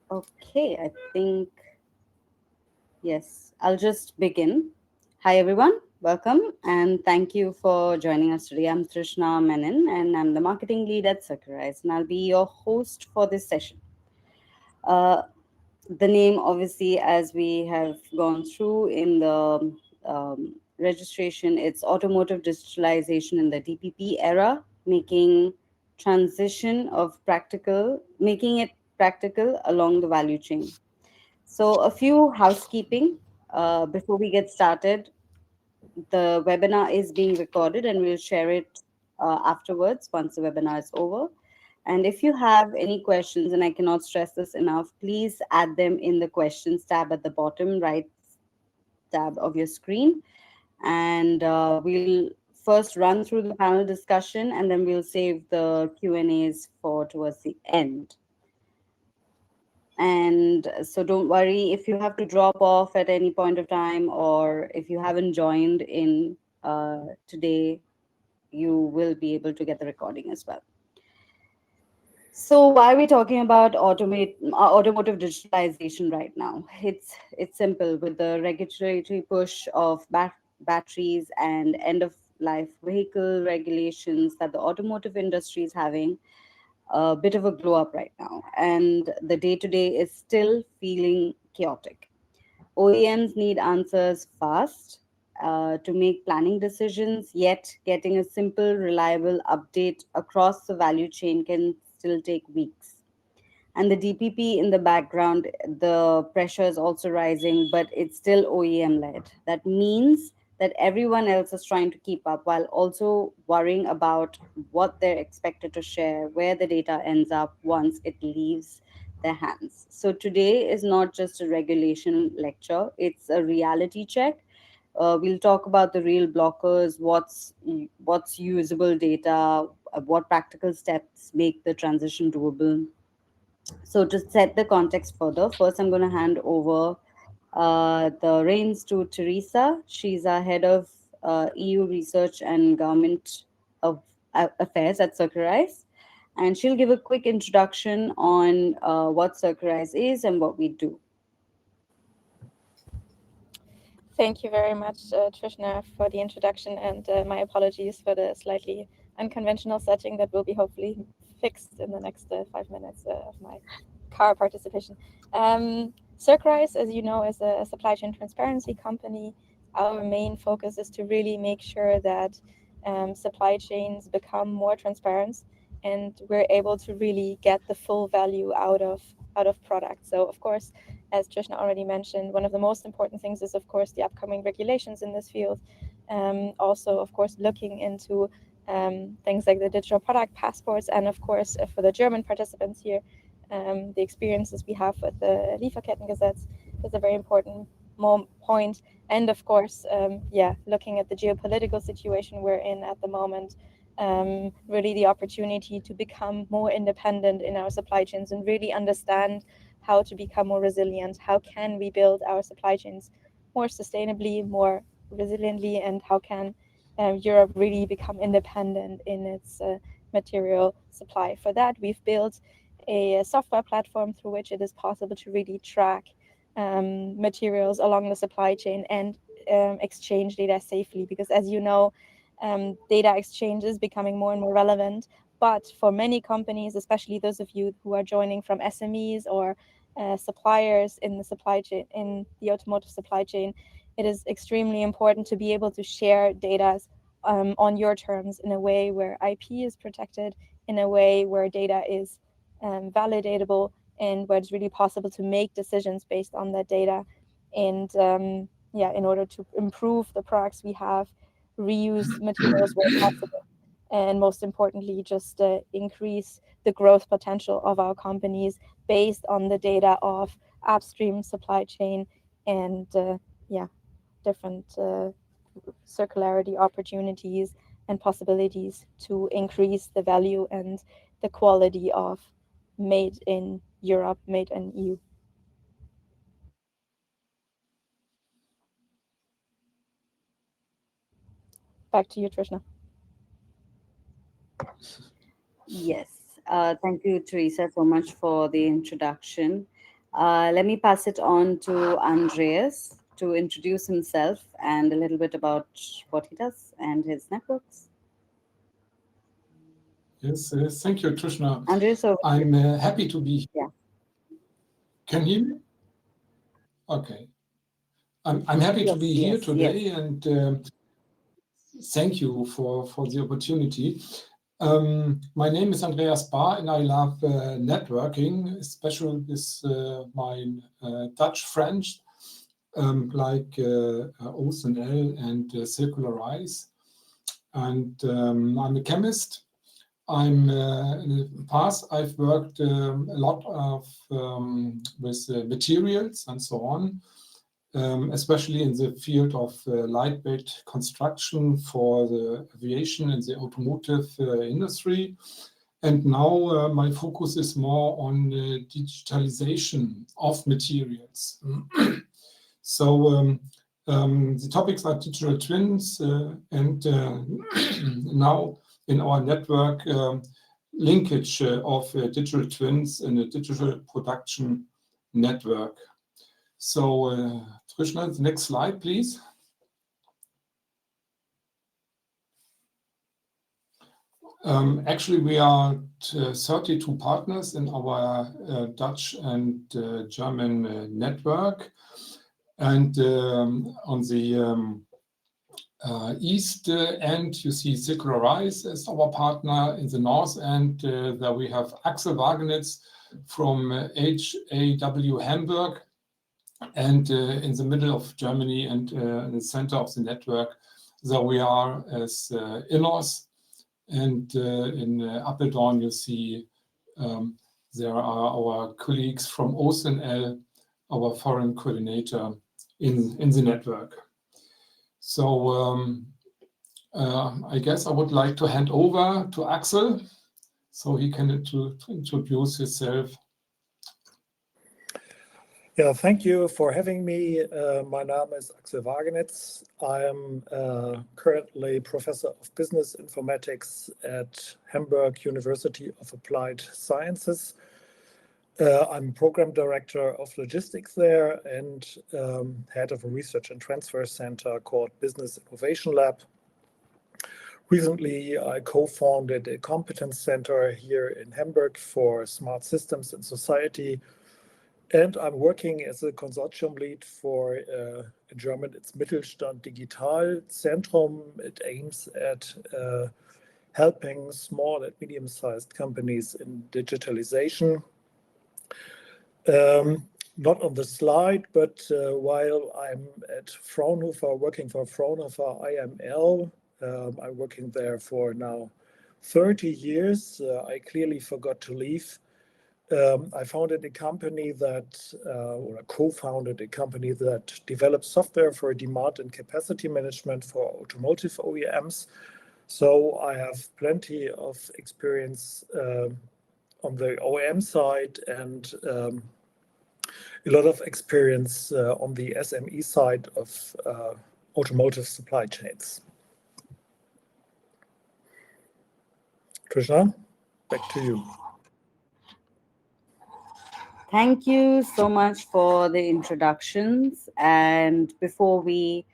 Okay, I think, yes, I'll just begin. Hi, everyone. Welcome and thank you for joining us today. I'm Trishna Menon and I'm the marketing lead at Circularise, and I'll be your host for this session. Uh, the name, obviously, as we have gone through in the registration, it's Automotive Digitalization in the DPP era, making it practical along the value chain. So, a few housekeeping before we get started. The webinar is being recorded and we'll share it afterwards once the webinar is over. And if you have any questions, and I cannot stress this enough, please add them in the questions tab at the bottom right tab of your screen. And we'll first run through the panel discussion and then we'll save the Q&As for towards the end. And so don't worry if you have to drop off at any point of time, or if you haven't joined in today, you will be able to get the recording as well. So why are we talking about automotive digitalization right now? It's simple. With the regulatory push of batteries and end of life vehicle regulations that the automotive industry is having, a bit of a glow up right now, and the day to day is still feeling chaotic. OEMs need answers fast to make planning decisions, yet, getting a simple, reliable update across the value chain can still take weeks. And the DPP in the background, the pressure is also rising, but it's still OEM led. That means that everyone else is trying to keep up while also worrying about what they're expected to share, where the data ends up once it leaves their hands. So today is not just a regulation lecture, it's a reality check. We'll talk about the real blockers, what's usable data, what practical steps make the transition doable. So, to set the context further, first I'm going to hand over the reins to Teresa. She's our head of EU research and government of affairs at Circularise. And she'll give a quick introduction on what Circularise is and what we do. Thank you very much, Trishna, for the introduction, and my apologies for the slightly unconventional setting that will be hopefully fixed in the next 5 minutes of my car participation. Circrise, as you know, is a supply chain transparency company. Our main focus is to really make sure that supply chains become more transparent, and we're able to really get the full value out of products. So, of course, as Trishna already mentioned, one of the most important things is, of course, the upcoming regulations in this field. Also, of course, looking into things like the digital product passports, and of course, for the German participants here, the experiences we have with the Lieferkettengesetz is a very important point. And of course, looking at the geopolitical situation we're in at the moment, really the opportunity to become more independent in our supply chains and really understand how to become more resilient. How can we build our supply chains more sustainably, more resiliently, and how can Europe really become independent in its material supply? For that, we've built a software platform through which it is possible to really track materials along the supply chain and exchange data safely. Because as you know, data exchange is becoming more and more relevant. But for many companies, especially those of you who are joining from SMEs or suppliers in the supply chain, in the automotive supply chain, it is extremely important to be able to share data on your terms in a way where IP is protected, in a way where data is validatable, and where it's really possible to make decisions based on that data. And in order to improve the products we have, reuse materials where possible, and most importantly, just increase the growth potential of our companies based on the data of upstream supply chain and different circularity opportunities and possibilities to increase the value and the quality of made in Europe, made in EU. Back to you, Trishna. Yes. Thank you, Teresa, so much for the introduction. Let me pass it on to Andreas to introduce himself and a little bit about what he does and his networks. Yes, thank you, Trishna. Andreas, over to you. I'm happy to be Yeah. here. Can you hear me? Okay. I'm happy to Yes, be here yes, yes. today, and thank you for the opportunity. My name is Andreas Bahr, and I love networking, especially with my Dutch friends like OSNL and Circularise. And I'm a chemist. In the past, I've worked a lot with materials and so on, especially in the field of lightweight construction for the aviation and the automotive industry. And now my focus is more on digitalization of materials. So the topics are digital twins and now in our network linkage of digital twins in a digital production network. So Trishna, the next slide, please. Actually, we are 32 partners in our Dutch and German network. And on the east end, you see Circularise as our partner. In the north end, there we have Axel Wagenitz from HAW Hamburg. And in the middle of Germany and in the center of the network, there we are as innos. And in Apeldoorn, you see there are our colleagues from OSNL, our foreign coordinator in the network. So I guess I would like to hand over to Axel so he can introduce himself. Yeah, thank you for having me. My name is Axel Wagenitz. I am currently Professor of Business Informatics at Hamburg University of Applied Sciences. I'm Program Director of Logistics there and head of a research and transfer center called Business Innovation Lab. Recently, I co-founded a competence center here in Hamburg for smart systems and society. And I'm working as a consortium lead for, in German, it's Mittelstand Digital Zentrum. It aims at helping small and medium-sized companies in digitalization. Not on the slide, but while I'm at Fraunhofer, working for Fraunhofer IML, I'm working there for now 30 years. I clearly forgot to leave. I founded a company that, or I co-founded a company that develops software for demand and capacity management for automotive OEMs. So I have plenty of experience on the OEM side and a lot of experience on the SME side of automotive supply chains. Trishna, back to you. Thank you so much for the introductions. And before we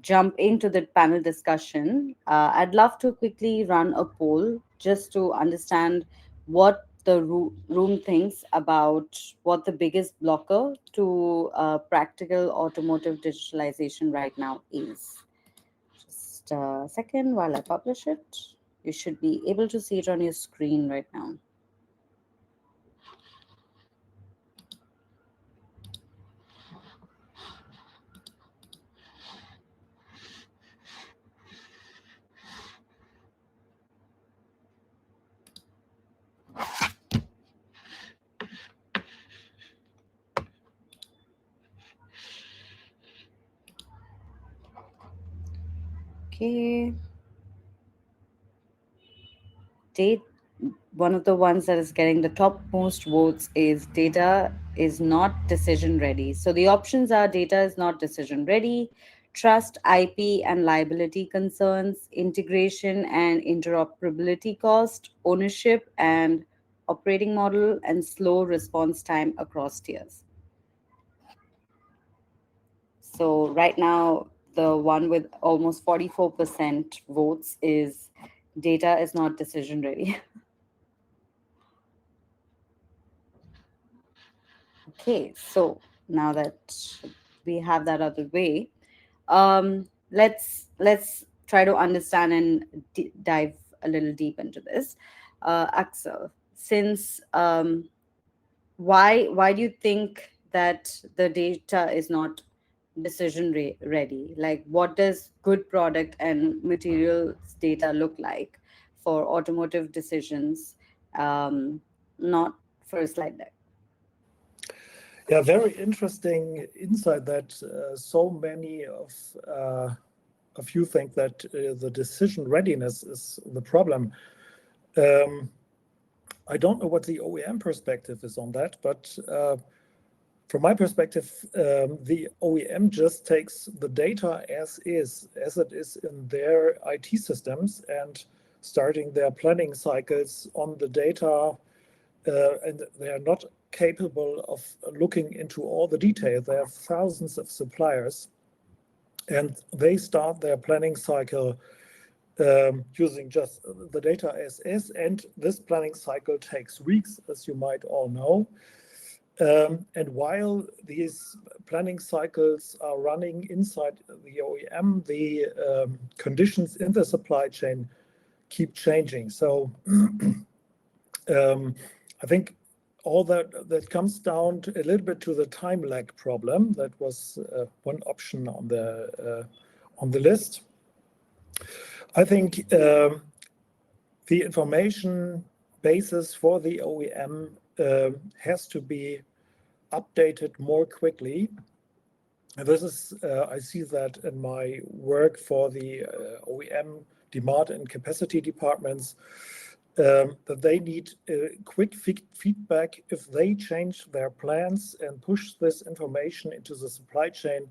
jump into the panel discussion, I'd love to quickly run a poll just to understand what the room thinks about what the biggest blocker to practical automotive digitalization right now is. Just a second while I publish it. You should be able to see it on your screen right now. Okay. Date, one of the ones that is getting the top most votes is data is not decision ready. So the options are data is not decision ready, trust, IP and liability concerns, integration and interoperability cost, ownership and operating model, and slow response time across tiers. So right now, the one with almost 44% votes is data is not decision ready. Okay, so now that we have that out of the way, let's try to understand and dive a little deep into this. Axel, since why do you think that the data is not decision ready? Like, what does good product and materials data look like for automotive decisions, not for a slide deck? Yeah, very interesting insight that so many of you think that the decision readiness is the problem. I don't know what the OEM perspective is on that, but from my perspective, the OEM just takes the data as it is in their IT systems, and starting their planning cycles on the data, and they are not capable of looking into all the detail. They have thousands of suppliers, and they start their planning cycle using just the data as is, and this planning cycle takes weeks, as you might all know. And while these planning cycles are running inside the OEM, the conditions in the supply chain keep changing. So I think all that comes down to a little bit to the time lag problem. That was one option on the list. I think the information basis for the OEM has to be updated more quickly. And this is, I see that in my work for the OEM demand and capacity departments, that they need quick feedback if they change their plans and push this information into the supply chain,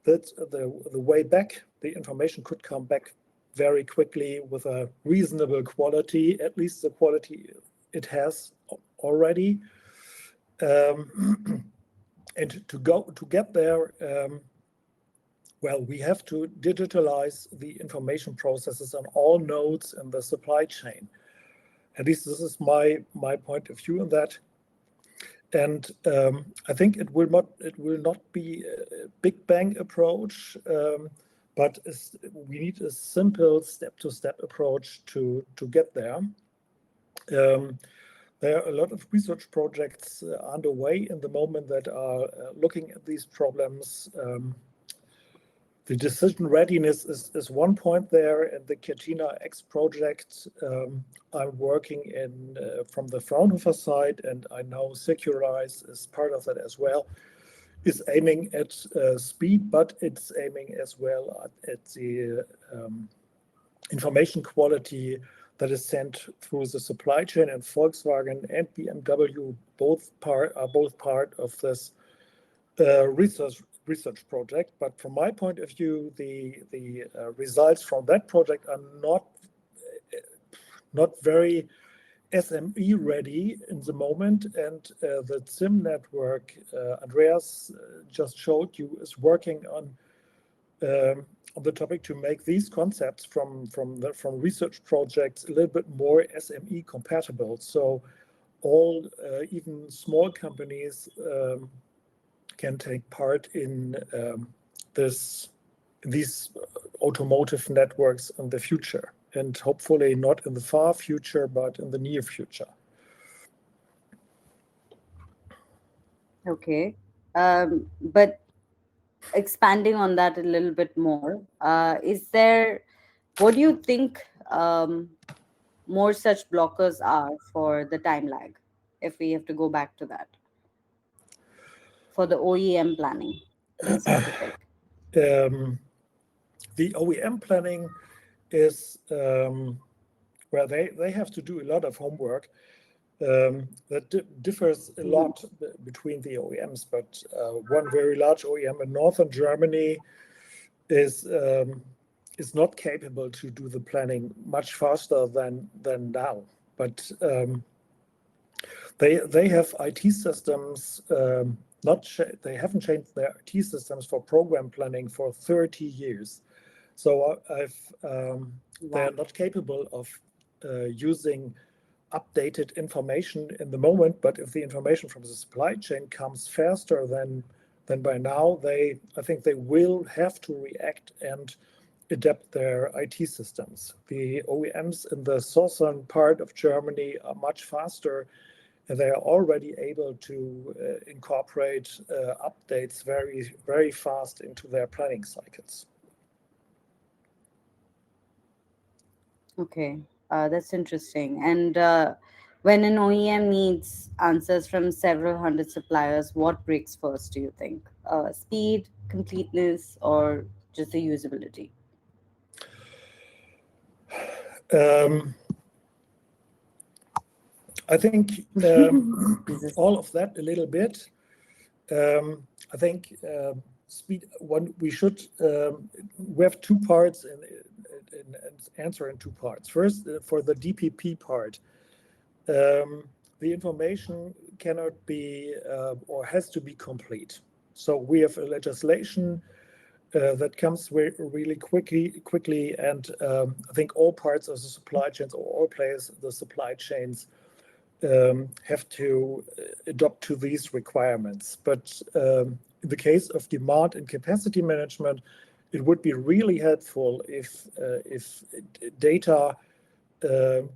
that the way back, the information could come back very quickly with a reasonable quality, at least the quality it has already. And to get there, well, we have to digitalize the information processes on all nodes in the supply chain. At least this is my point of view on that. And I think it will not be a big bang approach, but we need a simple step-to-step approach to get there. There are a lot of research projects underway in the moment that are looking at these problems. The decision readiness is one point there, and the Catena X project I'm working in from the Fraunhofer side, and I know Circularise is part of that as well, is aiming at speed, but it's aiming as well at the information quality that is sent through the supply chain, and Volkswagen and BMW are both part of this research project. But from my point of view, the results from that project are not very SME ready in the moment, and the SIM network Andreas just showed you is working on the topic to make these concepts from research projects a little bit more SME compatible. So all even small companies can take part in these automotive networks in the future, and hopefully not in the far future, but in the near future. Okay. But expanding on that a little bit more, what do you think more such blockers are for the time lag, if we have to go back to that, for the OEM planning in specific? The OEM planning is where they have to do a lot of homework that differs a lot between the OEMs, but one very large OEM in northern Germany is not capable to do the planning much faster than now. But they have IT systems they haven't changed their IT systems for program planning for 30 years. So they're not capable of using updated information in the moment, but if the information from the supply chain comes faster than by now, I think they will have to react and adapt their IT systems. The OEMs in the southern part of Germany are much faster, and they are already able to incorporate updates very, very fast into their planning cycles. Okay, that's interesting. And when an OEM needs answers from several hundred suppliers, what breaks first, do you think? Speed, completeness, or just the usability? I think all of that a little bit. I think speed. We have two parts in answer in two parts. First, for the DPP part, the information cannot be or has to be complete. So we have a legislation that comes really quickly, and I think all parts of the supply chains, or all players in the supply chains, have to adopt to these requirements. But in the case of demand and capacity management, it would be really helpful if data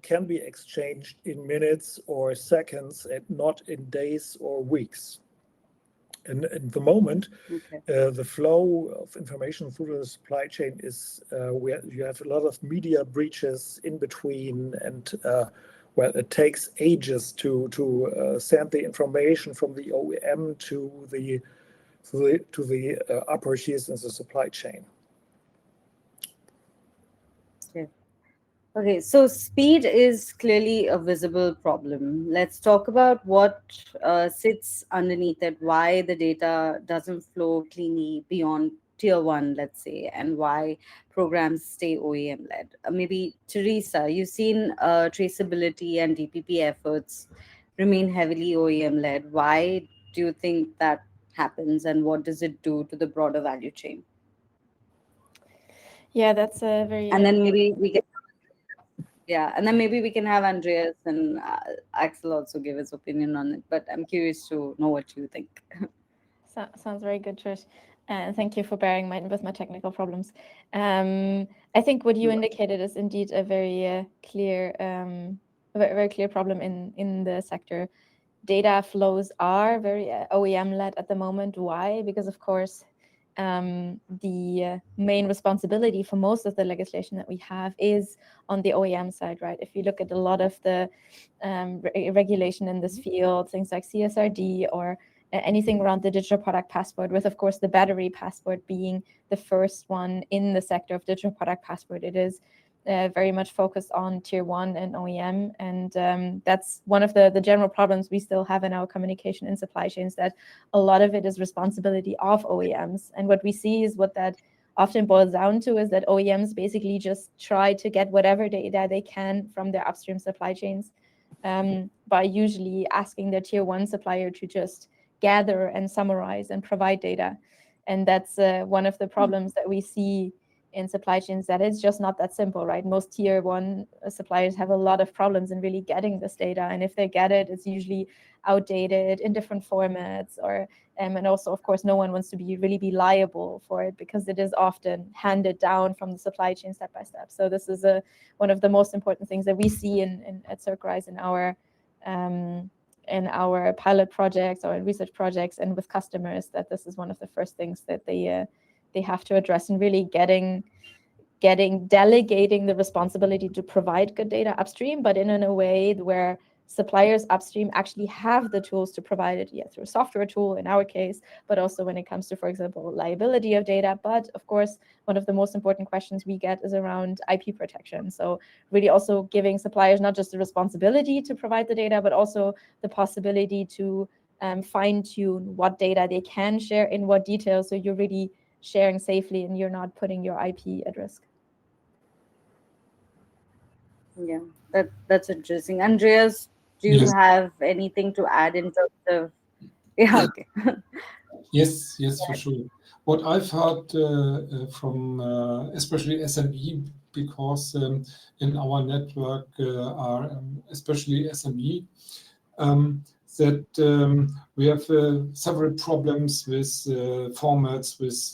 can be exchanged in minutes or seconds and not in days or weeks. And at the moment, Okay. the flow of information through the supply chain is you have a lot of media breaches in between, and well, it takes ages to send the information from the OEM to the upper tiers in the supply chain. Okay. Okay, so speed is clearly a visible problem. Let's talk about what sits underneath it, why the data doesn't flow cleanly beyond tier one, let's say, and why programs stay OEM led. Maybe Teresa, you've seen traceability and DPP efforts remain heavily OEM led. Why do you think that happens, and what does it do to the broader value chain? Yeah, that's a very And then maybe we can Yeah, and then maybe we can have Andreas and Axel also give his opinion on it. But I'm curious to know what you think. sounds very good, Trish. And thank you for bearing with my technical problems. I think what you indicated is indeed a very clear, very clear problem in the sector. Data flows are very OEM led at the moment. Why? Because of course, the main responsibility for most of the legislation that we have is on the OEM side, right? If you look at a lot of the regulation in this field, things like CSRD or anything around the digital product passport, with of course the battery passport being the first one in the sector of digital product passport, it is very much focused on tier one and OEM. And that's one of the general problems we still have in our communication in supply chains, that a lot of it is responsibility of OEMs. And what we see is what that often boils down to is that OEMs basically just try to get whatever data they can from their upstream supply chains by usually asking their tier one supplier to just gather and summarize and provide data. And that's one of the problems that we see in supply chains, that it's just not that simple, right? Most tier one suppliers have a lot of problems in really getting this data. And if they get it, it's usually outdated in different formats, or and also, of course, no one wants to really be liable for it, because it is often handed down from the supply chain step by step. So this is one of the most important things that we see at Circularise in our pilot projects or in research projects and with customers, that this is one of the first things that they have to address, and really delegating the responsibility to provide good data upstream, but in a way where suppliers upstream actually have the tools to provide it, through a software tool in our case, but also when it comes to, for example, liability of data. But of course, one of the most important questions we get is around IP protection. So really also giving suppliers not just the responsibility to provide the data, but also the possibility to fine-tune what data they can share in what detail, so you're really sharing safely and you're not putting your IP at risk. Yeah, that's interesting. Andreas, do you Yes. have anything to add in terms of Yeah, okay. Yes, for sure. What I've heard from especially SME, because in our network are especially SME, that we have several problems with formats, with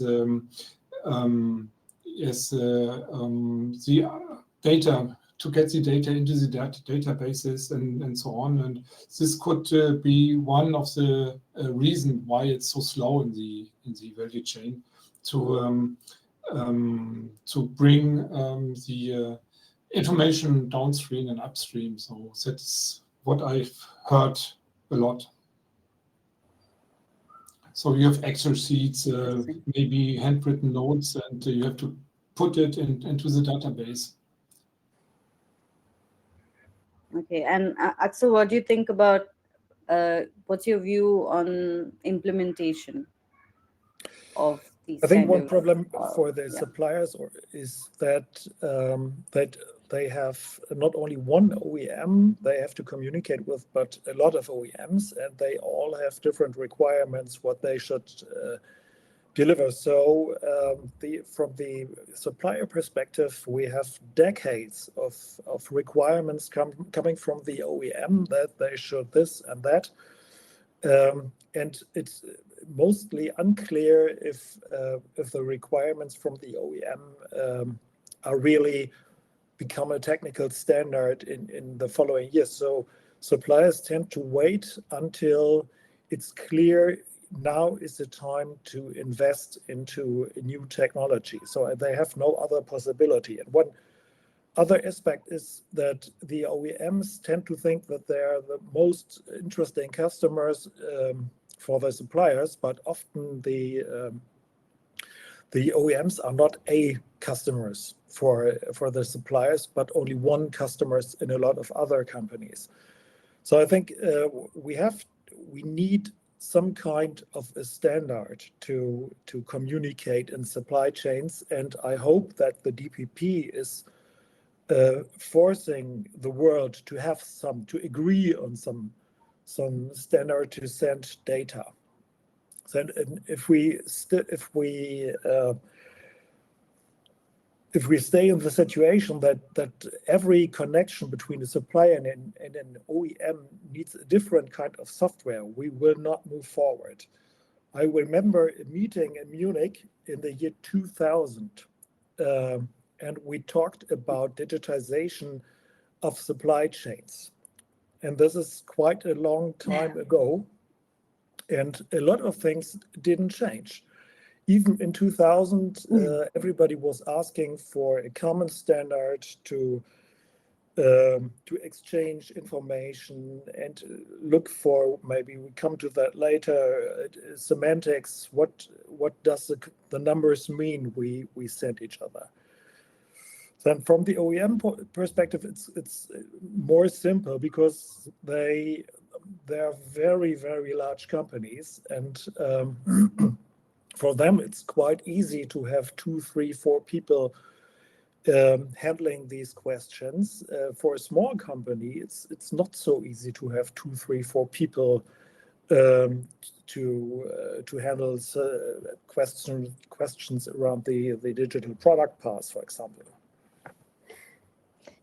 the data, to get the data into the databases and so on. And this could be one of the reasons why it's so slow in the value chain to bring the information downstream and upstream. So that's what I've heard a lot. So you have Excel sheets, maybe handwritten notes, and you have to put it into the database. Okay, and Axel, what do you think about, what's your view on implementation of these I think kind one of, problem for the yeah. suppliers is that that they have not only one OEM they have to communicate with, but a lot of OEMs, and they all have different requirements what they should deliver. So from the supplier perspective, we have decades of requirements coming from the OEM that they should this and that. And it's mostly unclear if the requirements from the OEM are really become a technical standard in the following years. So suppliers tend to wait until it's clear now is the time to invest into a new technology. So they have no other possibility. And one other aspect is that the OEMs tend to think that they're the most interesting customers for the suppliers, but often the OEMs are not a customers for the suppliers, but only one customers in a lot of other companies. So I think we need some kind of a standard to communicate in supply chains, and I hope that the DPP is forcing the world to have to agree on some standard to send data. So if we stay in the situation that every connection between a supplier and an OEM needs a different kind of software, we will not move forward. I remember a meeting in Munich in the year 2000, and we talked about digitization of supply chains. And this is quite a long time ago, and a lot of things didn't change. Even in 2000, everybody was asking for a common standard to exchange information and look for, maybe we come to that later, semantics. What does the numbers mean we send each other? Then from the OEM perspective, it's more simple because they're very, very large companies, and for them it's quite easy to have 2, 3, 4 people handling these questions. For a small company, it's not so easy to have 2, 3, 4 people to handle questions around the digital product paths, for example.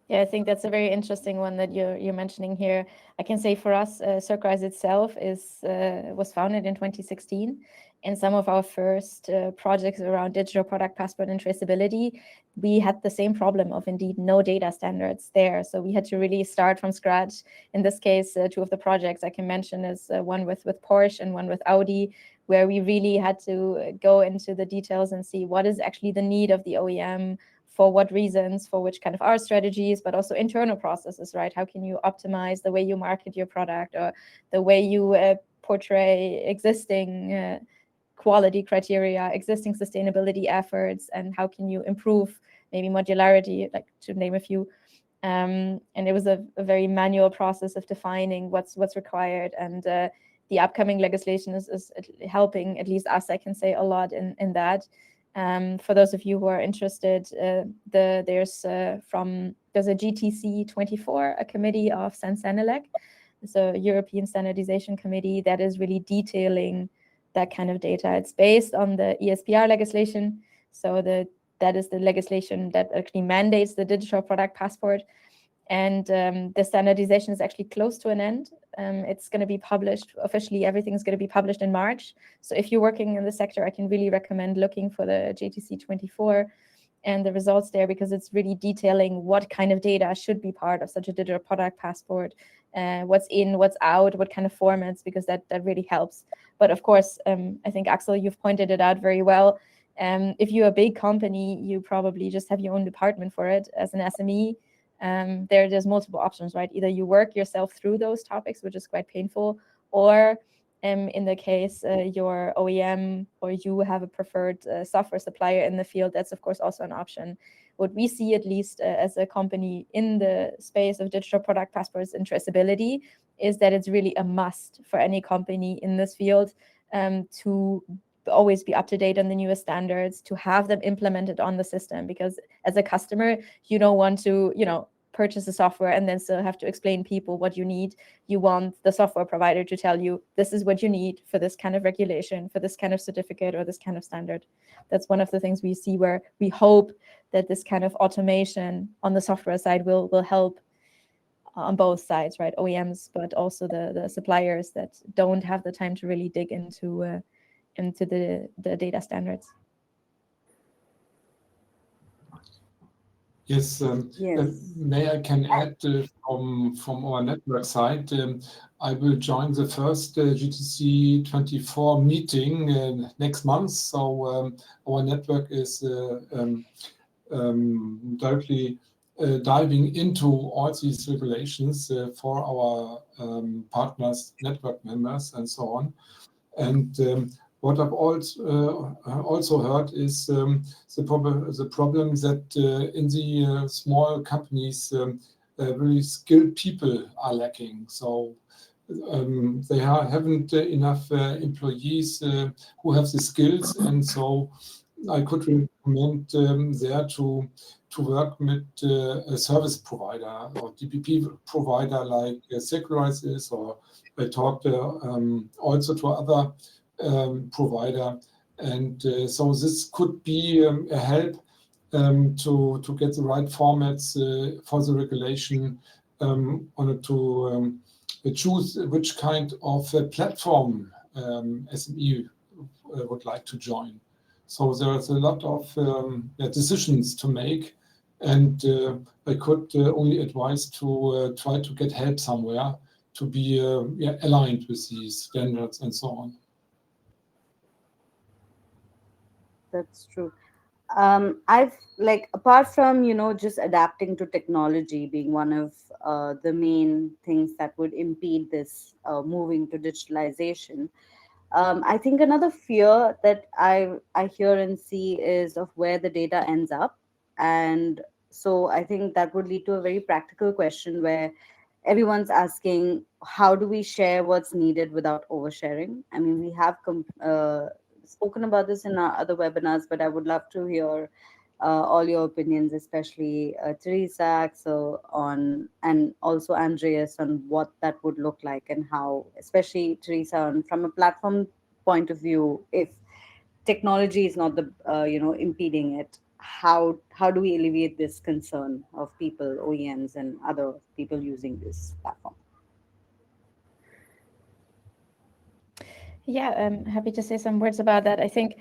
Yeah, I think that's a very interesting one that you're mentioning here. I can say for us, Circularise itself was founded in 2016, and some of our first projects around digital product passport and traceability, we had the same problem of indeed no data standards there. So we had to really start from scratch. In this case, 2 of the projects I can mention is one with Porsche and one with Audi, where we really had to go into the details and see what is actually the need of the OEM, for what reasons, for which kind of our strategies, but also internal processes, right? How can you optimize the way you market your product or the way you portray existing quality criteria, existing sustainability efforts, and how can you improve maybe modularity, like to name a few. And it was a very manual process of defining what's required, and the upcoming legislation is helping, at least us, I can say, a lot in that. For those of you who are interested, there's a GTC 24, a committee of Sensenelec, So European Standardization Committee that is really detailing that kind of data. It's based on the ESPR legislation. So that is the legislation that actually mandates the digital product passport. And the standardization is actually close to an end. It's going to be published officially. Everything's going to be published in March. So if you're working in the sector, I can really recommend looking for the JTC 24 and the results there, because it's really detailing what kind of data should be part of such a digital product passport, what's in, what's out, what kind of formats, because that really helps. But of course, I think, Axel, you've pointed it out very well. If you're a big company, you probably just have your own department for it. As an SME, there's multiple options, right? Either you work yourself through those topics, which is quite painful, or in the case your OEM or you have a preferred software supplier in the field, that's of course also an option. What we see, at least as a company in the space of digital product passports and traceability, is that it's really a must for any company in this field to always be up to date on the newest standards, to have them implemented on the system, because as a customer, you don't want to, purchase the software and then still have to explain people what you need. You want the software provider to tell you, this is what you need for this kind of regulation, for this kind of certificate, or this kind of standard. That's one of the things we see, where we hope that this kind of automation on the software side will help on both sides, right? OEMs, but also the suppliers that don't have the time to really dig into the data standards. Yes, Yes. may I can add from our network side, I will join the first GTC 24 meeting next month. So our network is directly diving into all these regulations for our partners, network members, and so on. And what I've also heard is the problem that in the small companies, really skilled people are lacking. So they haven't enough employees who have the skills, and so I could recommend there to work with a service provider or DPP provider like Circularise is, or I talked also to other provider, and so this could be a help to get the right formats for the regulation, to choose which kind of platform SME would like to join. So there's a lot of decisions to make, and I could only advise to try to get help somewhere to be aligned with these standards and so on. That's true. I've apart from just adapting to technology being one of the main things that would impede this moving to digitalization. I think another fear that I hear and see is of where the data ends up, and so I think that would lead to a very practical question where everyone's asking, how do we share what's needed without oversharing? I mean, we have spoken about this in our other webinars, but I would love to hear all your opinions, especially Teresa, Axel, on, and also Andreas, on what that would look like, and how, especially Teresa, from a platform point of view, if technology is not the impeding it, how do we alleviate this concern of people, OEMs, and other people using this platform? Yeah, I'm happy to say some words about that. I think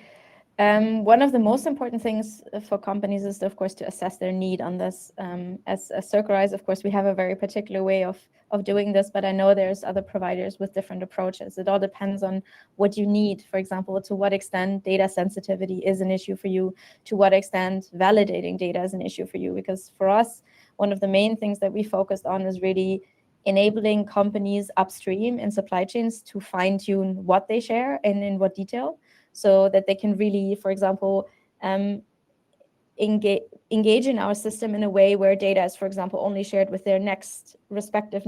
one of the most important things for companies is, of course, to assess their need on this. As Circularise, of course, we have a very particular way of doing this, but I know there's other providers with different approaches. It all depends on what you need. For example, to what extent data sensitivity is an issue for you, to what extent validating data is an issue for you. Because for us, one of the main things that we focused on is really enabling companies upstream in supply chains to fine-tune what they share and in what detail, so that they can really, for example, engage in our system in a way where data is, for example, only shared with their respective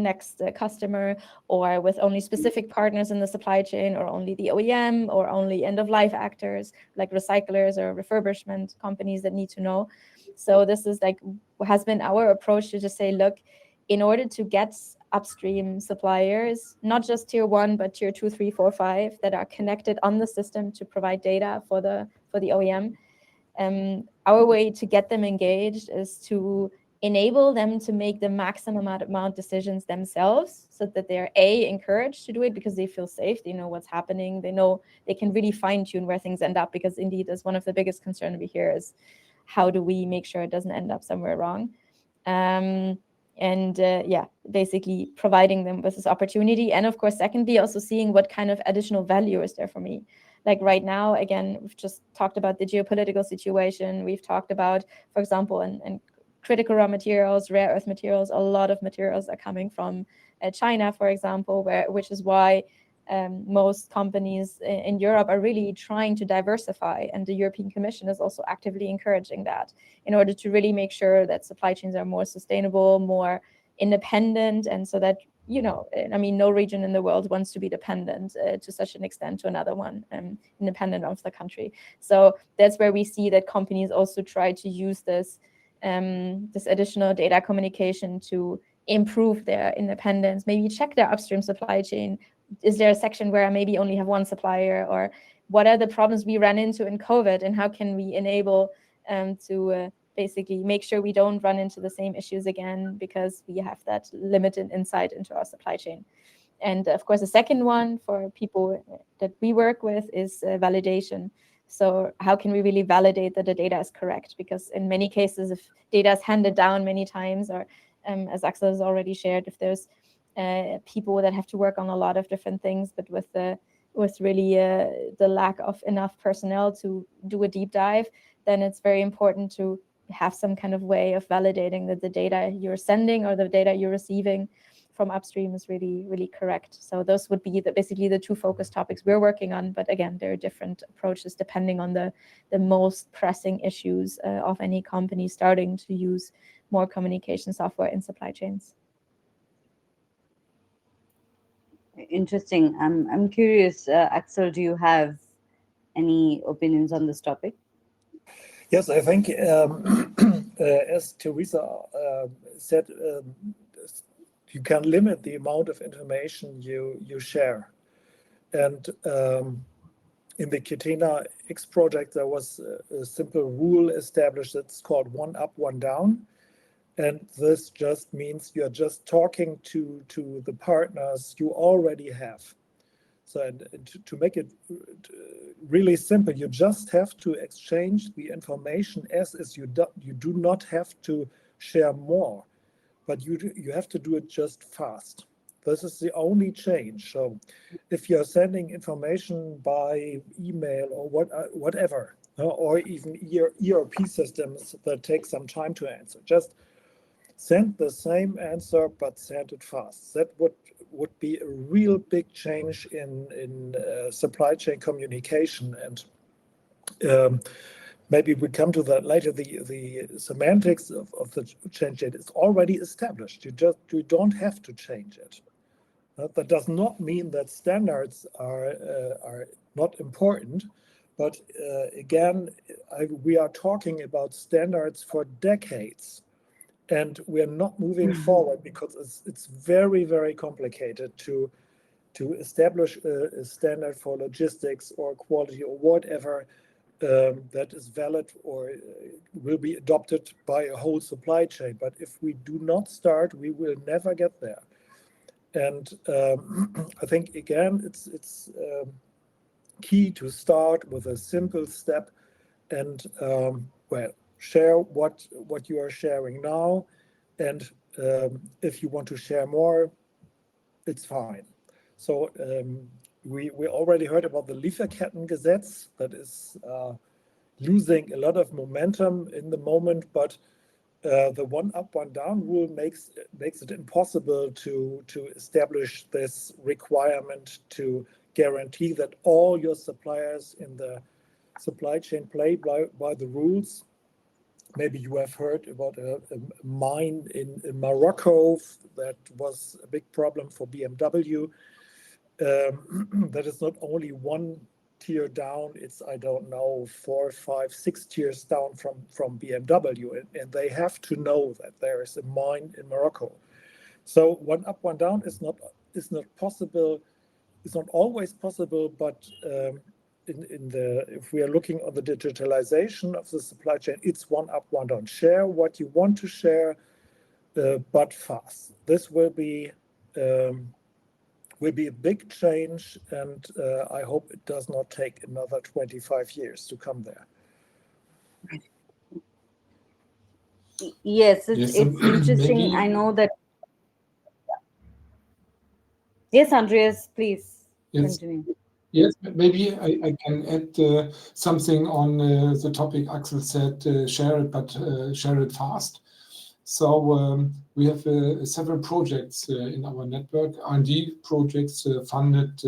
customer, or with only specific partners in the supply chain, or only the OEM, or only end-of-life actors like recyclers or refurbishment companies that need to know. So this is has been our approach, to just say, look, in order to get upstream suppliers, not just tier 1, but tier 2, 3, 4, 5, that are connected on the system to provide data for the OEM. Our way to get them engaged is to enable them to make the maximum amount of decisions themselves, so that they're encouraged to do it because they feel safe, they know what's happening, they know they can really fine-tune where things end up, because indeed is one of the biggest concerns we hear is how do we make sure it doesn't end up somewhere wrong. Basically providing them with this opportunity, and of course secondly also seeing what kind of additional value is there for me. Like right now, again, we've just talked about the geopolitical situation, we've talked about, for example, in critical raw materials, rare earth materials, a lot of materials are coming from China, for example, which is why most companies in Europe are really trying to diversify, and the European Commission is also actively encouraging that in order to really make sure that supply chains are more sustainable, more independent, and so that, you know, I mean, no region in the world wants to be dependent to such an extent to another one, independent of the country. So that's where we see that companies also try to use this additional data communication to improve their independence, maybe check their upstream supply chain. Is there a section where I maybe only have one supplier, or what are the problems we ran into in COVID, and how can we enable to basically make sure we don't run into the same issues again because we have that limited insight into our supply chain. And of course, the second one for people that we work with is validation. So how can we really validate that the data is correct? Because in many cases, if data is handed down many times, or as Axel has already shared, if there's people that have to work on a lot of different things, but with really the lack of enough personnel to do a deep dive, then it's very important to have some kind of way of validating that the data you're sending or the data you're receiving from upstream is really, really correct. So those would be basically the two focus topics we're working on. But again, there are different approaches depending on the most pressing issues of any company starting to use more communication software in supply chains. Interesting. I'm curious, Axel, do you have any opinions on this topic? Yes, I think as Teresa said, you can limit the amount of information you share. And in the Catena X project, there was a simple rule established that's called one up, one down. And this just means you're just talking to the partners you already have. So to make it really simple, you just have to exchange the information as is. You do not have to share more, but you have to do it just fast. This is the only change. So if you're sending information by email or whatever, or even ERP systems that take some time to answer, just send the same answer, but send it fast. That would be a real big change in supply chain communication. And maybe we come to that later. The semantics of the change date is already established. You don't have to change it. That does not mean that standards are not important. But again, we are talking about standards for decades. And we are not moving forward because it's very, very complicated to establish a standard for logistics or quality or whatever that is valid or will be adopted by a whole supply chain. But if we do not start, we will never get there. And I think, again, it's key to start with a simple step and, share what you are sharing now, and if you want to share more, it's fine. So we already heard about the Lieferkettengesetz that is losing a lot of momentum in the moment, but the one up, one down rule makes it impossible to establish this requirement to guarantee that all your suppliers in the supply chain play by the rules. Maybe you have heard about a mine in Morocco that was a big problem for BMW. That is not only one tier down, it's, I don't know, 4, 5, 6 tiers down from BMW. And they have to know that there is a mine in Morocco. So one up, one down is not possible. It's not always possible, but if we are looking on the digitalization of the supply chain, it's one up, one down. Share what you want to share, but fast. This will be a big change, and I hope it does not take another 25 years to come there. Yes, Yes, it's interesting. I maybe. know that. Yes, Andreas, please Yes. continue. Yes, maybe I can add something on the topic Axel said, share it, but share it fast. So we have several projects in our network, R&D projects funded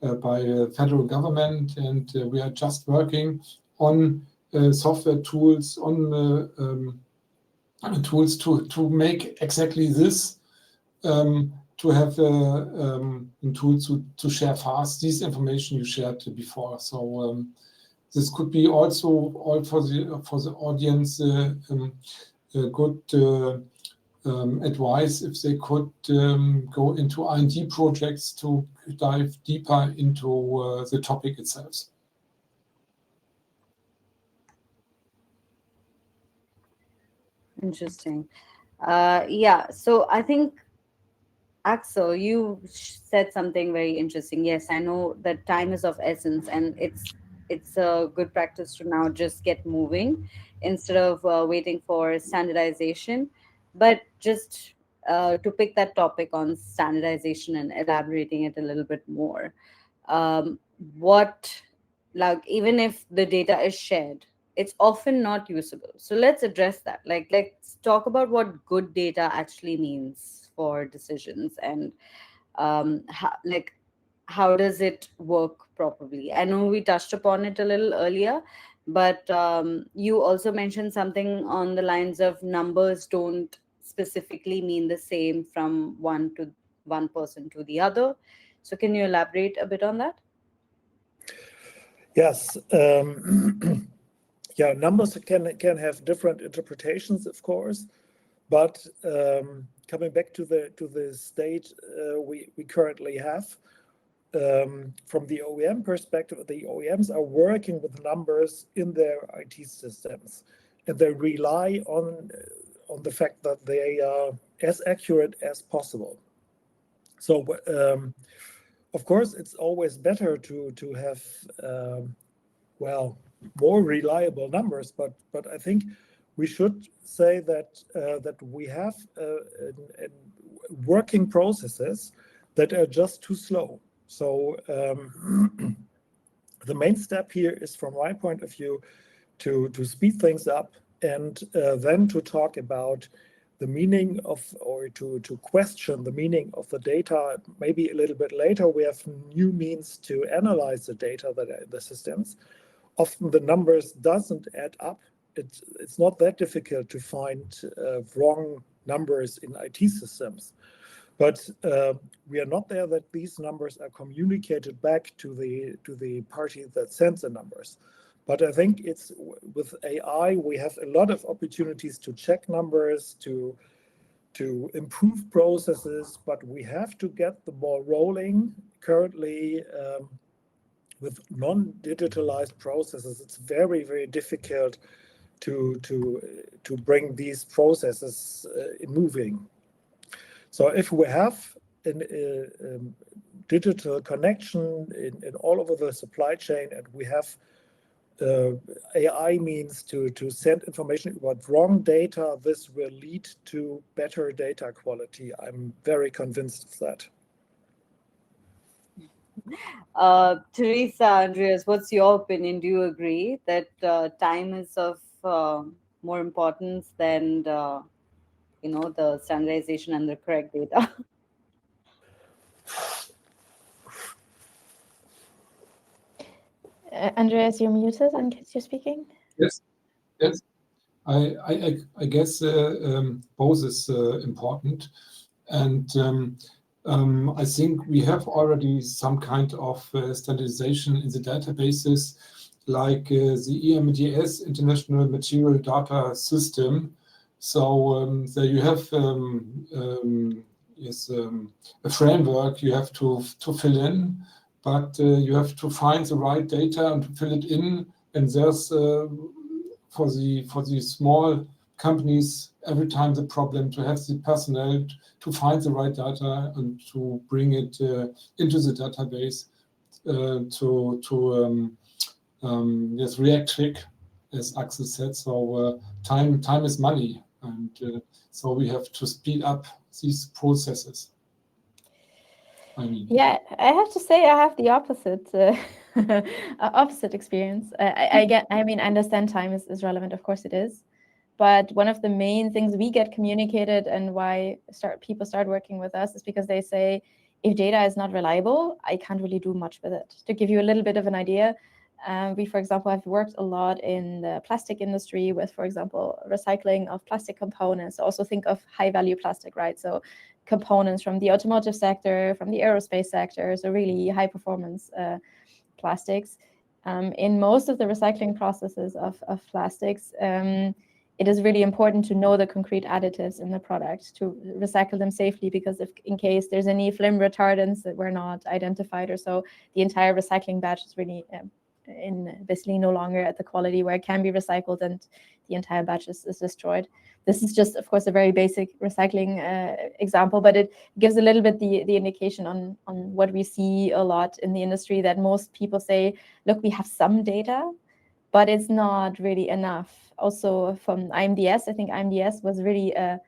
by federal government, and we are just working on software tools, on tools to make exactly this, to have tools to share fast this information you shared before. So this could be also all for the audience good advice if they could go into R&D projects to dive deeper into the topic itself. Interesting. Yeah, so I think, Axel, you said something very interesting. Yes, I know that time is of essence, and it's a good practice to now just get moving instead of waiting for standardization. But just to pick that topic on standardization and elaborating it a little bit more, um, what, like, even if the data is shared, it's often not usable. So let's address that. Like, let's talk about what good data actually means for decisions, and like, how does it work properly? I know we touched upon it a little earlier, but you also mentioned something on the lines of numbers don't specifically mean the same from one person to the other. So can you elaborate a bit on that? Yes. Yeah, numbers can have different interpretations, of course, but coming back to the state we currently have, from the OEM perspective, the OEMs are working with numbers in their IT systems, and they rely on the fact that they are as accurate as possible. So, of course, it's always better to have well, more reliable numbers, but I think we should say that that we have working processes that are just too slow. So the main step here is, from my point of view, to speed things up, and then to talk about the meaning of, or to question the meaning of the data. Maybe a little bit later, we have new means to analyze the data that are in the systems. Often the numbers doesn't add up. It's not that difficult to find wrong numbers in IT systems. But we are not there that these numbers are communicated back to the party that sends the numbers. But I think it's, with AI, we have a lot of opportunities to check numbers, to improve processes, but we have to get the ball rolling. Currently, with non-digitalized processes, it's very, very difficult to bring these processes moving. So if we have a digital connection in all over the supply chain, and we have AI means to send information about wrong data, this will lead to better data quality. I'm very convinced of that. Teresa, Andreas, what's your opinion? Do you agree that time is of more importance than the standardization and the correct data? Andreas, you're muted in case you're speaking. Yes, yes. I guess both is important, and I think we have already some kind of standardization in the databases, like the EMDS, International Material Data System. So there you have is a framework you have to fill in, but you have to find the right data and to fill it in. And there's for the small companies every time the problem to have the personnel to find the right data and to bring it into the database yes, react quick, as Axel said. So time is money, and so we have to speed up these processes. I mean, Yeah, I have to say I have the opposite opposite experience. I mean, I understand time is relevant, of course it is, but one of the main things we get communicated and why people start working with us is because they say, if data is not reliable, I can't really do much with it. To give you a little bit of an idea, we, for example, have worked a lot in the plastic industry with, for example, recycling of plastic components. Also think of high value plastic, right? So components from the automotive sector, from the aerospace sector, so really high performance plastics. In most of the recycling processes of plastics, it is really important to know the concrete additives in the product to recycle them safely, because if in case there's any flame retardants that were not identified or so, the entire recycling batch is really basically no longer at the quality where it can be recycled, and the entire batch is destroyed. This is just, of course, a very basic recycling example, but it gives a little bit the indication on what we see a lot in the industry, that most people say, look, we have some data, but it's not really enough. Also from IMDS, I think IMDS was really a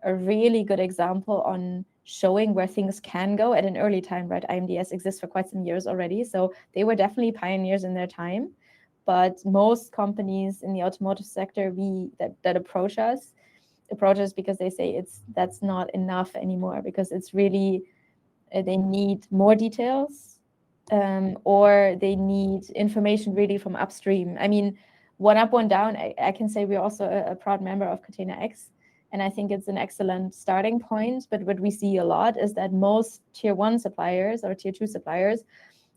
really good example on showing where things can go at an early time, right? IMDS exists for quite some years already, so they were definitely pioneers in their time. But most companies in the automotive sector that approach us because they say that's not enough anymore, because it's really they need more details, or they need information really from upstream. I mean, one up, one down, I can say we're also a proud member of Container X, and I think it's an excellent starting point. But what we see a lot is that most tier 1 suppliers or tier 2 suppliers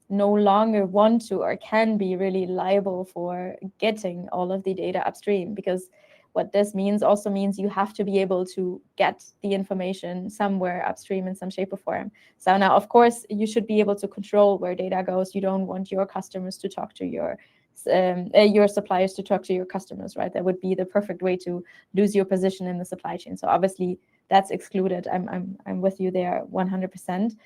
no longer want to or can be really liable for getting all of the data upstream, because what this means also means you have to be able to get the information somewhere upstream in some shape or form. So now, of course, you should be able to control where data goes. You don't want your customers to talk to your suppliers to talk to your customers, right? That would be the perfect way to lose your position in the supply chain. So obviously that's excluded. I'm with you there 100%.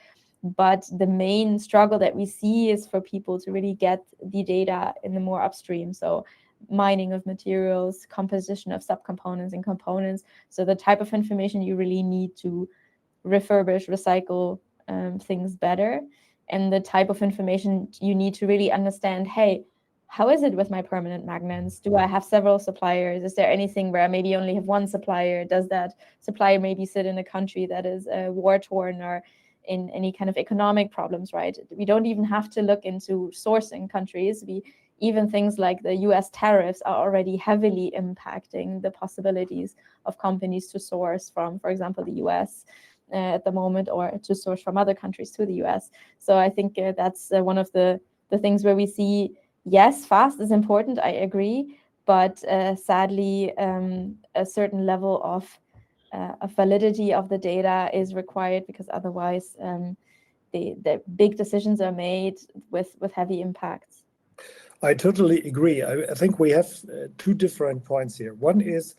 But the main struggle that we see is for people to really get the data in the more upstream. So mining of materials, composition of subcomponents and components. So the type of information you really need to refurbish, recycle things better. And the type of information you need to really understand, hey, how is it with my permanent magnets? Do I have several suppliers? Is there anything where I maybe only have one supplier? Does that supplier maybe sit in a country that is war-torn or in any kind of economic problems, right? We don't even have to look into sourcing countries. Even things like the US tariffs are already heavily impacting the possibilities of companies to source from, for example, the US at the moment, or to source from other countries to the US. So I think that's one of the things where we see, yes, fast is important, I agree, but sadly, a certain level of validity of the data is required, because otherwise the big decisions are made with heavy impacts. I totally agree. I think we have two different points here. One is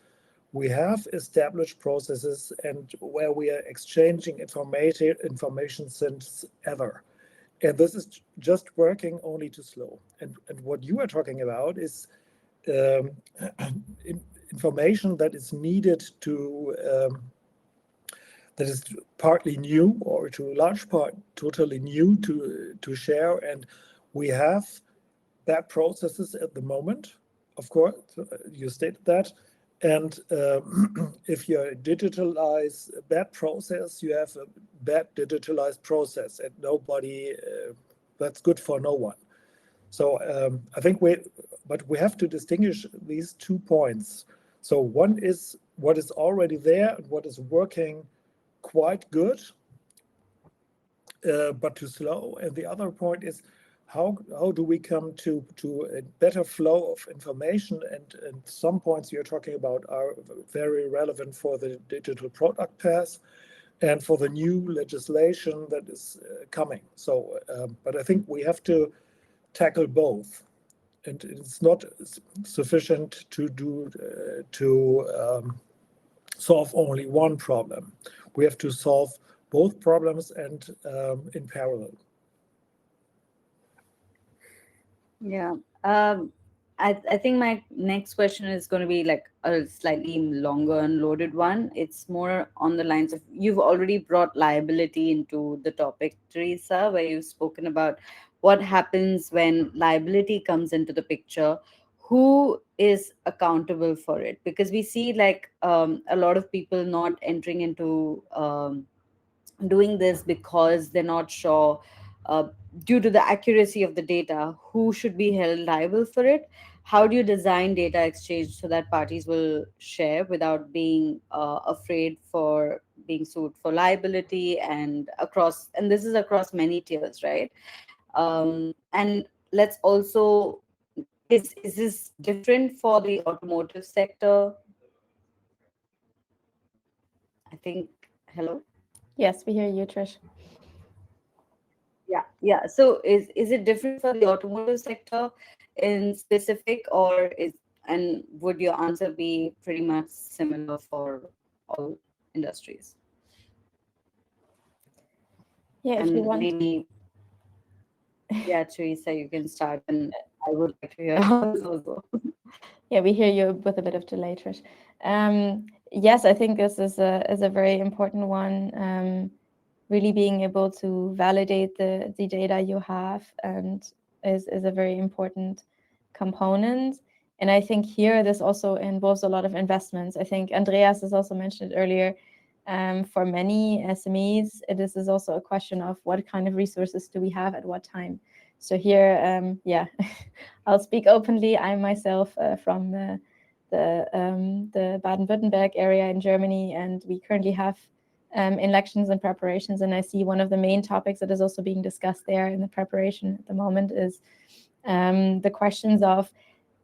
we have established processes and where we are exchanging information since ever. And this is just working only too slow. And what you are talking about is information that is needed to, that is partly new or to a large part totally new to share. And we have that processes at the moment, of course, you stated that. And if you digitalize that process, you have a bad digitalized process, and nobody, that's good for no one. So I think we have to distinguish these 2 points. So one is what is already there and what is working quite good, but too slow. And the other point is how do we come to a better flow of information? And some points you're talking about are very relevant for the digital product path. and for the new legislation that is coming. So, but I think we have to tackle both, and it's not sufficient to do solve only one problem. We have to solve both problems and in parallel. Yeah. I think my next question is going to be like a slightly longer and loaded one. It's more on the lines of, you've already brought liability into the topic, Teresa, where you've spoken about what happens when liability comes into the picture. Who is accountable for it? Because we see like a lot of people not entering into doing this because they're not sure, uh, due to the accuracy of the data, who should be held liable for it. How do you design data exchange so that parties will share without being afraid for being sued for liability, and across, and this is across many tiers, right? And let's also, is this different for the automotive sector? I think, hello. Yes, we hear you, Trish. Yeah. So is it different for the automotive sector in specific, or is, and would your answer be pretty much similar for all industries? Yeah, if you And want. maybe, yeah, Teresa, you can start, and I would like to hear yours also. Yeah, we hear you with a bit of delay, Trish. Yes, I think this is a very important one. Really being able to validate the data you have and is a very important component. And I think here this also involves a lot of investments. I think Andreas has also mentioned earlier, for many SMEs, this is also a question of what kind of resources do we have at what time. So here, yeah, I'll speak openly. I'm myself from the Baden-Württemberg area in Germany, and we currently have elections and preparations. And I see one of the main topics that is also being discussed there in the preparation at the moment is the questions of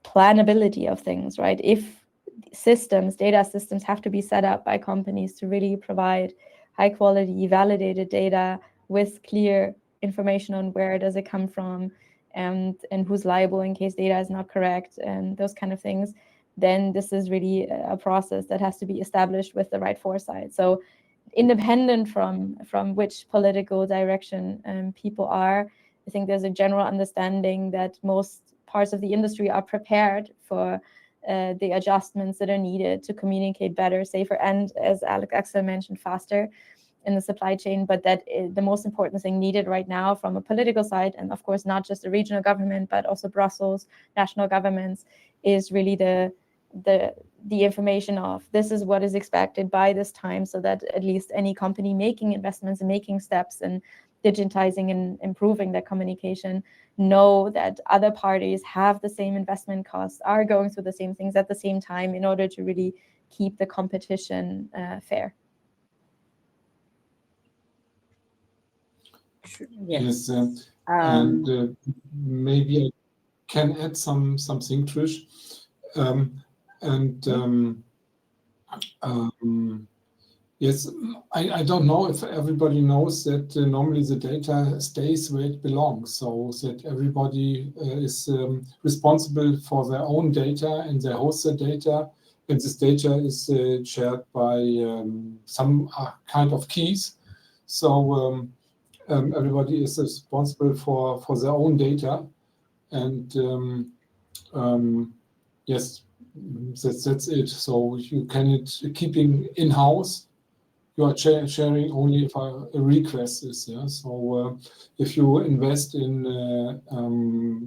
planability of things, right? If systems, data systems have to be set up by companies to really provide high quality, validated data with clear information on where does it come from, and who's liable in case data is not correct, and those kind of things, then this is really a process that has to be established with the right foresight. So independent from which political direction people are, I think there's a general understanding that most parts of the industry are prepared for the adjustments that are needed to communicate better, safer, and, as Axel mentioned, faster in the supply chain. But that the most important thing needed right now from a political side, and of course not just the regional government, but also Brussels, national governments, is really the information of this is what is expected by this time, so that at least any company making investments and making steps and digitizing and improving their communication know that other parties have the same investment costs, are going through the same things at the same time, in order to really keep the competition fair. Yes, and maybe I can add something, Trish. Yes, I don't know if everybody knows that normally the data stays where it belongs, so that everybody is responsible for their own data, and they host their data, and this data is shared by some kind of keys. So everybody is responsible for their own data, and yes, that's it. So you can keeping in-house. You are sharing only if a request is there. So if you invest in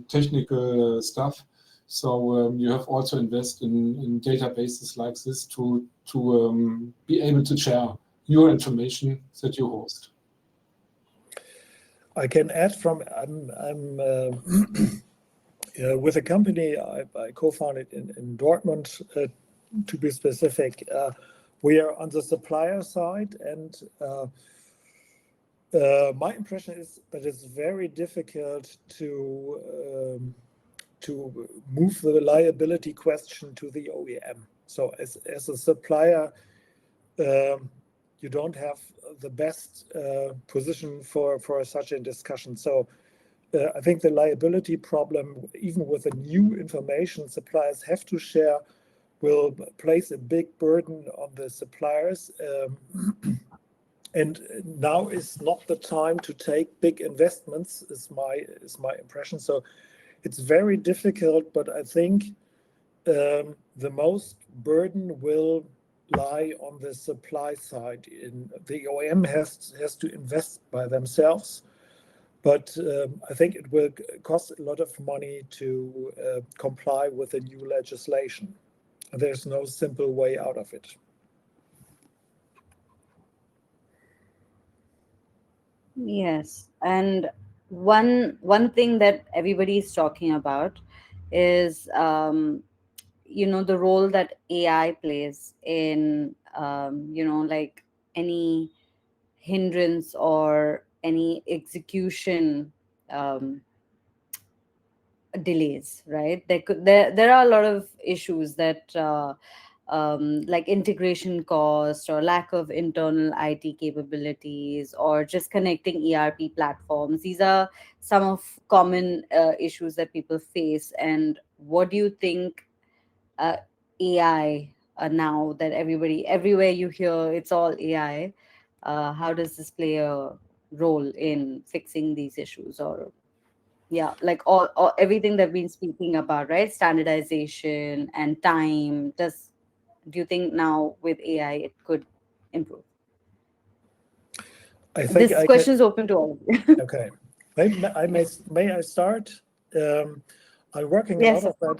technical stuff, so you have also invest in databases like this to be able to share your information that you host. I can add from I'm with a company I co-founded in Dortmund, to be specific. We are on the supplier side, and my impression is that it's very difficult to move the liability question to the OEM. So as a supplier, you don't have the best position for such a discussion. So I think the liability problem, even with the new information suppliers have to share, will place a big burden on the suppliers. And now is not the time to take big investments, is my impression. So it's very difficult, but I think the most burden will lie on the supply side. The OEM has to invest by themselves, but I think it will cost a lot of money to comply with the new legislation. There's no simple way out of it. Yes, and one thing that everybody is talking about is the role that AI plays in like any hindrance or any execution um, delays, right? There are a lot of issues that like integration cost or lack of internal IT capabilities or just connecting ERP platforms. These are some of common issues that people face. And what do you think uh, AI, now that everywhere you hear it's all AI, how does this play a role in fixing these issues? Or yeah, like all everything that we've been speaking about, right? Standardization and time. Do you think now with AI it could improve? I think This I question can. is open to all of you. Okay, may I start? I'm working a lot Yes. of that,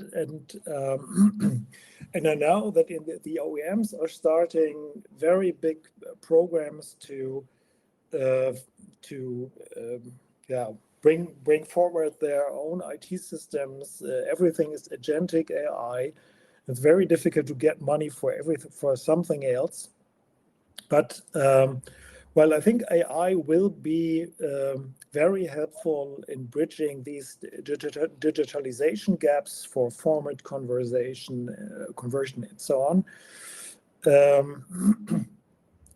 and I know that in the OEMs are starting very big programs to yeah, bring forward their own IT systems. Everything is agentic AI. It's very difficult to get money for something else. But well, I think AI will be very helpful in bridging these digitalization gaps for format conversion and so on.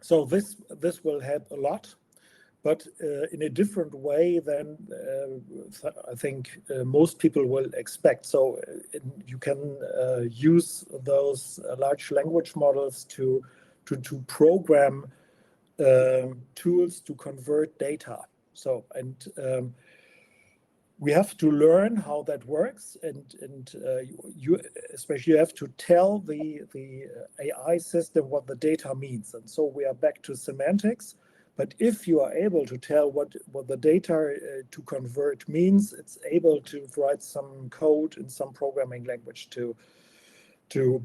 So this will help a lot, but in a different way than I think most people will expect. So you can use those large language models to program tools to convert data. So we have to learn how that works, and you especially have to tell the AI system what the data means. And so we are back to semantics. But if you are able to tell what the data to convert means, it's able to write some code in some programming language to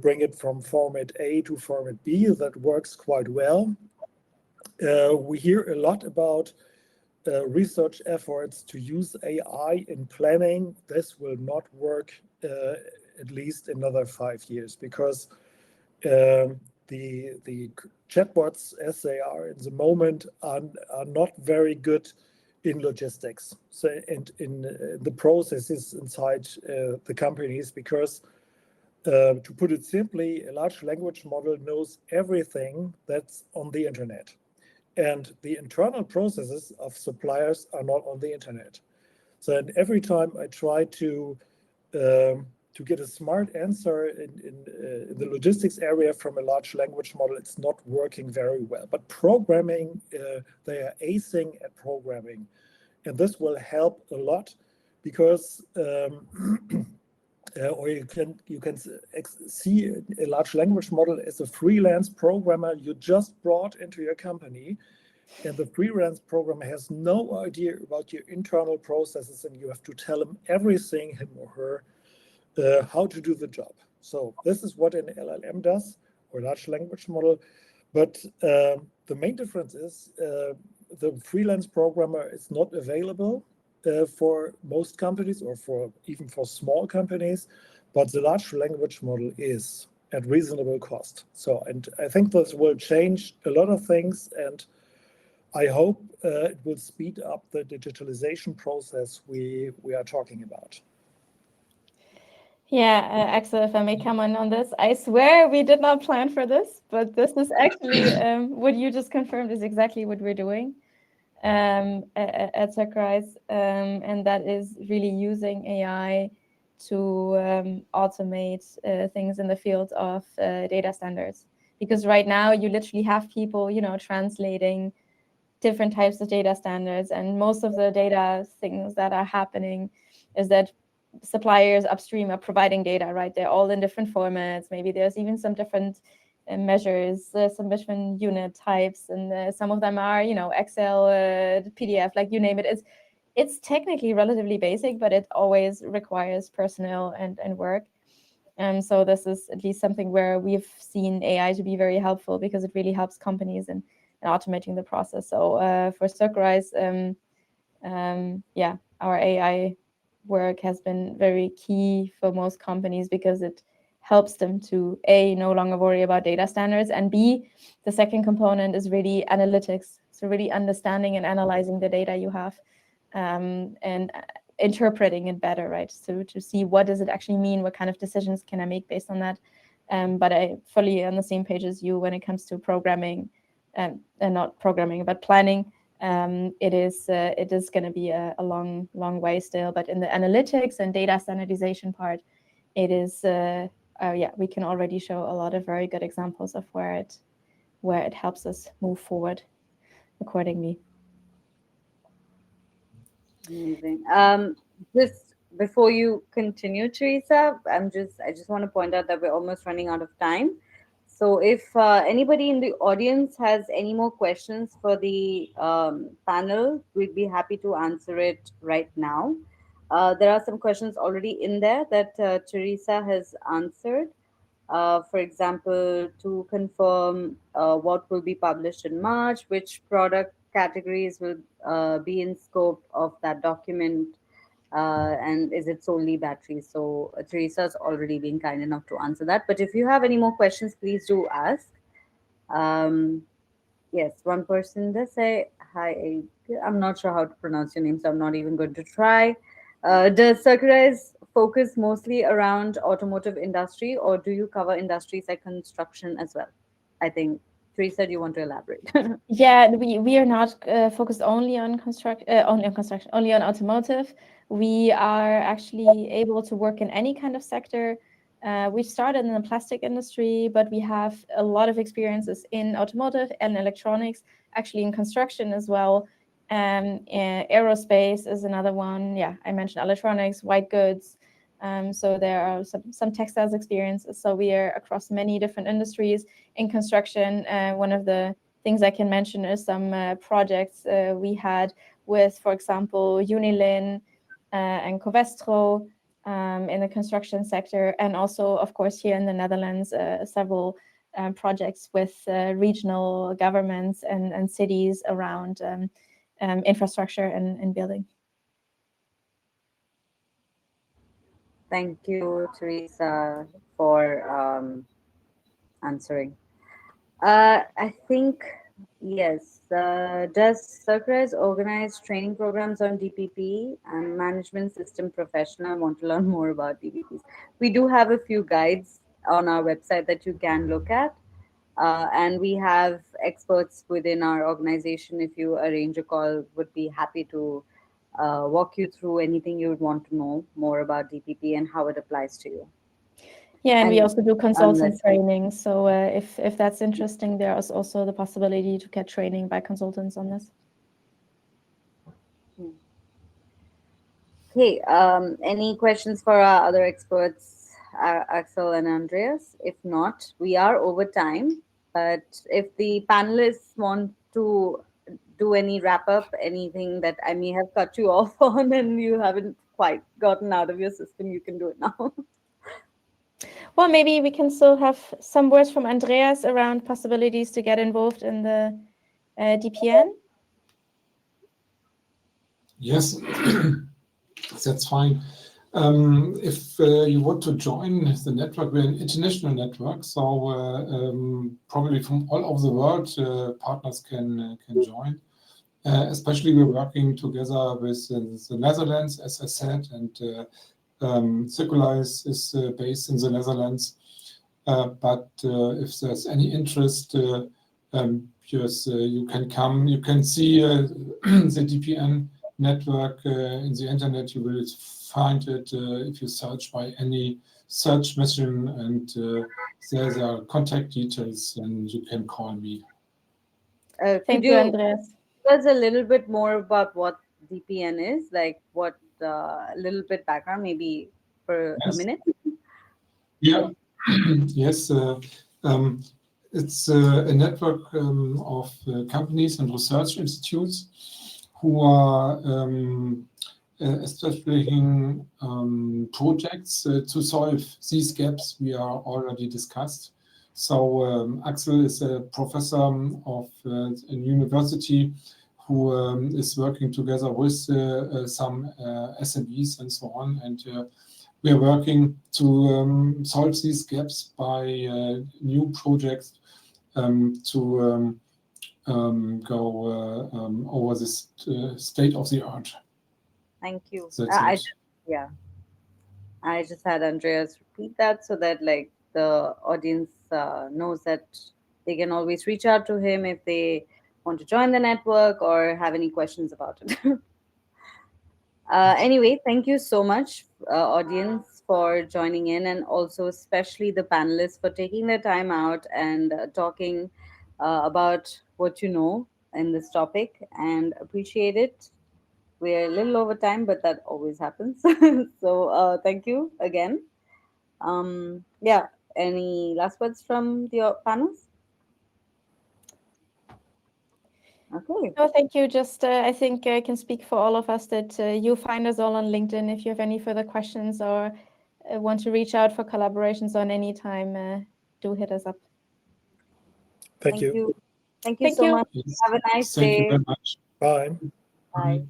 bring it from format A to format B. That works quite well. We hear a lot about research efforts to use AI in planning. This will not work at least another 5 years, because the chatbots, as they are in the moment, are not very good in logistics, so, and in the processes inside the companies, because to put it simply, a large language model knows everything that's on the internet. And the internal processes of suppliers are not on the internet. So and every time I try to get a smart answer in the logistics area from a large language model, it's not working very well. But programming, they are acing at programming. And this will help a lot, because or you can see a large language model as a freelance programmer you just brought into your company, and the freelance programmer has no idea about your internal processes, and you have to tell him everything, him or her, how to do the job. So this is what an LLM does, or large language model. But the main difference is the freelance programmer is not available for most companies, or even for small companies, but the large language model is at reasonable cost. So, and I think this will change a lot of things, and I hope it will speed up the digitalization process we are talking about. Yeah, Axel, if I may come on this, I swear we did not plan for this, but this is actually what you just confirmed is exactly what we're doing at Circularise, and that is really using AI to automate things in the field of data standards. Because right now you literally have people, translating different types of data standards, and most of the data things that are happening is that suppliers upstream are providing data, right? They're all in different formats. Maybe there's even some different measures, some different unit types, and some of them are, Excel, PDF, like you name it. It's technically relatively basic, but it always requires personnel and work. And so this is at least something where we've seen AI to be very helpful, because it really helps companies in automating the process. So for Circularise, our AI work has been very key for most companies, because it helps them to A, no longer worry about data standards, and B, the second component is really analytics. So really understanding and analyzing the data you have, and interpreting it better, right? So to see what does it actually mean, what kind of decisions can I make based on that. But I fully on the same page as you when it comes to programming, and not programming, but planning. It is going to be a long way still, but in the analytics and data standardization part, it is we can already show a lot of very good examples of where it helps us move forward accordingly. Amazing. Just before you continue, Teresa, I just want to point out that we're almost running out of time. So if anybody in the audience has any more questions for the panel, we'd be happy to answer it right now. There are some questions already in there that Teresa has answered. For example, to confirm what will be published in March, which product categories will be in scope of that document, and is it solely batteries? So Teresa's already been kind enough to answer that. But if you have any more questions, please do ask. Yes, one person does say hi. I'm not sure how to pronounce your name, so I'm not even going to try. Does Circularise focus mostly around automotive industry, or do you cover industries like construction as well? I think Teresa, do you want to elaborate? Yeah, we are not focused only on construction, only on automotive. We are actually able to work in any kind of sector. We started in the plastic industry, but we have a lot of experiences in automotive and electronics, actually in construction as well. Aerospace is another one. Yeah, I mentioned electronics, white goods. So there are some textiles experiences. So we are across many different industries. In construction, one of the things I can mention is some projects we had with, for example, Unilin and Covestro in the construction sector, and also, of course, here in the Netherlands, several projects with regional governments and cities around infrastructure and building. Thank you, Teresa, for answering. I think, yes. Does Circularise organize training programs on DPP and management system professional? Want to learn more about DPPs? We do have a few guides on our website that you can look at. And we have experts within our organization. If you arrange a call, would be happy to walk you through anything you would want to know more about DPP and how it applies to you. Yeah, and we And also do consultant unless- training. So if that's interesting, there is also the possibility to get training by consultants on this. Okay, any questions for our other experts, Axel and Andreas? If not, we are over time. But if the panelists want to do any wrap up, anything that I may have cut you off on and you haven't quite gotten out of your system, you can do it now. Well, maybe we can still have some words from Andreas around possibilities to get involved in the DPN. Yes, that's fine. If you want to join the network, we're an international network, so probably from all over the world, partners can join. Especially we're working together with the Netherlands, as I said, and Circularise is based in the Netherlands. But if there's any interest, yes, you can come. You can see the DPN network in the internet. You will find it if you search by any search machine, and there's contact details, and you can call me. Could Thank you, Andreas. tell us a little bit more about what DPN is? Like what a little bit background, maybe for a minute? Yeah. Yes. It's a network of companies and research institutes who are establishing projects to solve these gaps we are already discussed. So Axel is a professor of a university who is working together with some SMEs and so on, and we are working to solve these gaps by new projects to go over this state of the art. Thank you. That's it. I just had Andreas repeat that so that like the audience knows that they can always reach out to him if they want to join the network or have any questions about it. Anyway, thank you so much, audience, for joining in, and also especially the panelists for taking their time out and talking about what you know in this topic, and appreciate it. We're a little over time, but that always happens. So thank you again. Yeah, any last words from the panels? Okay. No, thank you. Just I think I can speak for all of us that you find us all on LinkedIn if you have any further questions or want to reach out for collaborations on any time. Do hit us up. Thank you. Thank you Thank so you. much. Yes. Have a nice Thank you day. very much. Bye. Bye.